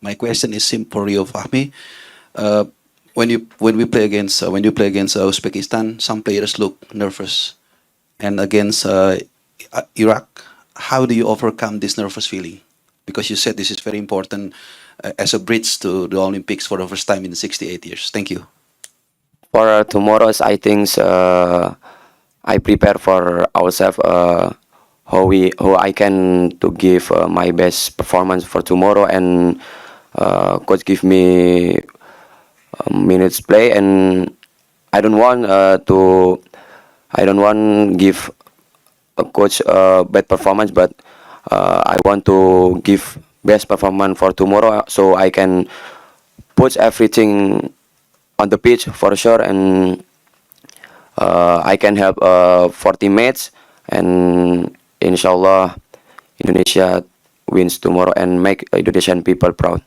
My question is simple for you, Fahmi. Uh, when you play against Uzbekistan, some players look nervous, and against Iraq, how do you overcome this nervous feeling? Because you said this is very important as a bridge to the Olympics for the first time in 68 years. Thank you. For tomorrow's, I think I prepare for ourselves. How I can to give my best performance for tomorrow, and coach give me minutes play, and I don't want to I don't want give a coach bad performance, but I want to give best performance for tomorrow, so I can put everything on the pitch for sure, and I can help for teammates, and inshallah Indonesia wins tomorrow and make Indonesian people proud.